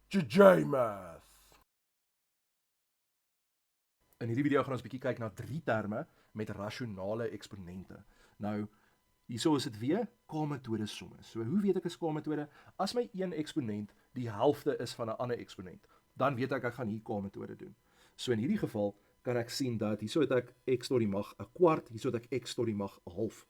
J-Math. In hierdie video gaan ons 'n bietjie kyk na 3 terme met rasionale eksponente. Nou, hierso is dit weer K-metode somme. So hoe weet ek is K-metode? As my een eksponent die helfte is van 'n ander eksponent, dan weet ek gaan hier K-metode doen. So in hierdie geval kan ek sien dat hierso het ek x tot die mag 'n kwart, hierso het ek x tot die mag 'n half.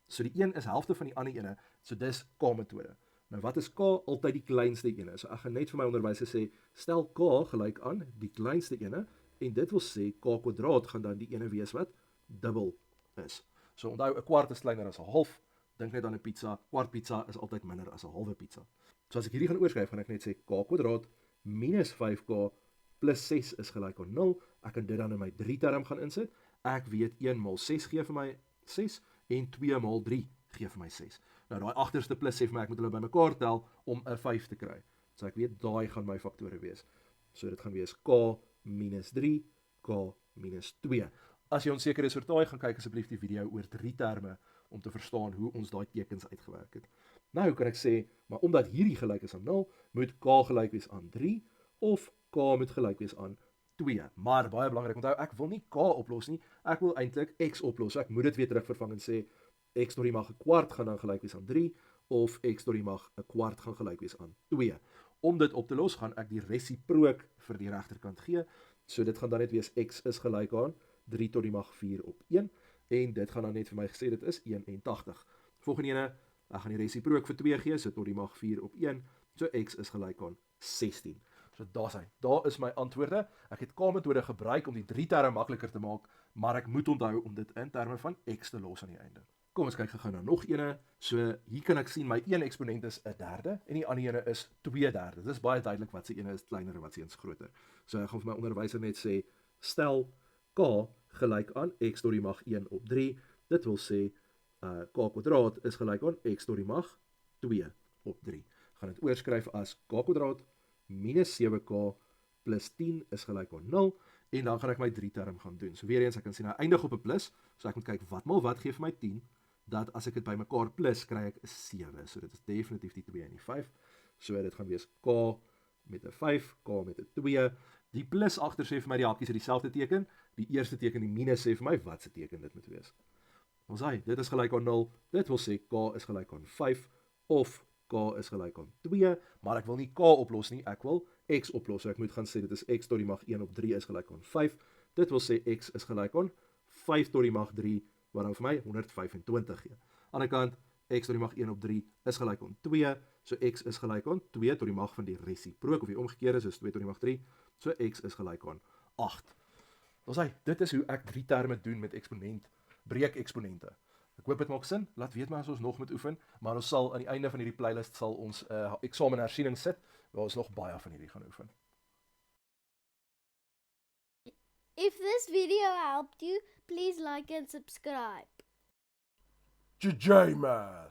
So die een is helfte van die ander ene, so dis K-metode. Nou wat is K? Altyd die kleinste ene. So ek gaan net vir my onderwyser sê, stel K gelyk aan die kleinste ene, en dit wil sê K kwadraat gaan dan die ene wees wat dubbel is. So onthou, 'n kwart is kleiner as 'n half. Dink net aan 'n pizza. Kwart pizza is altyd minder as 'n halwe pizza. So as ek hierdie gaan oorskryf, gaan ek net sê K kwadraat minus 5K plus 6 is gelyk aan 0. Ek kan dit dan in my 3 term gaan insit. Ek weet 1 maal 6 gee vir my 6 en 2 maal 3 gee vir my 6. Nou daai agterste plus sê vir my ek moet hulle bymekaar tel om 'n 5 te kry. So ek weet daai gaan my faktore wees. So dit gaan wees K minus 3, K minus 2. As jy onseker is oor daai, gaan kyk asseblief die video oor 3 terme om te verstaan hoe ons daai tekens uitgewerk het. Nou kan ek sê, maar omdat hierdie gelyk is aan 0, moet K gelyk wees aan 3 of K moet gelyk wees aan 2. Maar baie belangrik, onthou ek wil nie K oplos nie, ek wil eintlik X oplos. So ek moet dit weer terugvervang en sê X tot die mag 'n kwart gaan dan gelyk wees aan 3 of X tot die mag 'n kwart gaan gelyk wees aan 2. Om dit op te los, gaan ek die resiprook vir die regterkant gee. So dit gaan dan net wees X is gelyk aan 3 tot die mag 4 op 1. En dit gaan dan net vir my gesê, dit is 81. Volgende ene, ek gaan die resiprook vir 2 gee, so tot die mag 4 op 1. So X is gelyk aan 16. So daar's hy. Daar is my antwoorde. Ek het K-metode gebruik om die 3 terme makliker te maak, maar ek moet onthou om dit in terme van X te los aan die einde. Kom ons kyk gou na nog ene. So hier kan ek sien my een eksponent is 'n derde en die ander ene is 2/3. Dis baie duidelik wat se ene is kleiner en wat se een is groter. So ek gaan vir my onderwyser net sê, stel K gelyk aan x tot die mag 1 op 3. Dit wil sê K kwadraat is gelyk aan x tot die mag 2 op 3. Gaan dit oorskryf as K kwadraat minus 7K plus 10 is gelyk aan 0. En dan gaan ek my 3 term gaan doen. So weer eens, ek kan sien hy eindig op 'n plus. So ek moet kyk wat maal wat gee vir my 10. Dat as ek dit bymekaar plus, kry ek 'n 7. So dit is definitief die 2 en die 5. So dit gaan wees K met 'n 5, K met 'n 2. Die plus agter sê vir my die hakies het dieselfde teken. Die eerste teken, die minus, sê vir my wat se teken dit moet wees. Ons sê, dit is gelyk aan 0. Dit wil sê K is gelyk aan 5 of K is gelyk aan 2, maar ek wil nie K oplos nie, ek wil X oplos. So ek moet gaan sê dit is X tot die mag 1 op 3 is gelyk aan 5. Dit wil sê X is gelyk aan 5 tot die mag 3, wat dan vir my 125 gee. Aan die ander kant, X tot die mag 1 op 3 is gelyk aan 2, so X is gelyk aan 2 tot die mag van die resiprook, of die omgekeerde is 2 tot die mag 3, so X is gelyk aan 8. Dan sê, dit is hoe ek 3 terme doen met breekeksponente. Ek hoop dit maak sin, laat weet my as ons nog moet oefen, maar ons sal aan die einde van hierdie playlist sal ons eksamenhersiening sit, waar ons nog baie van hierdie gaan oefen. If this video helped you, please like and subscribe. J-Math.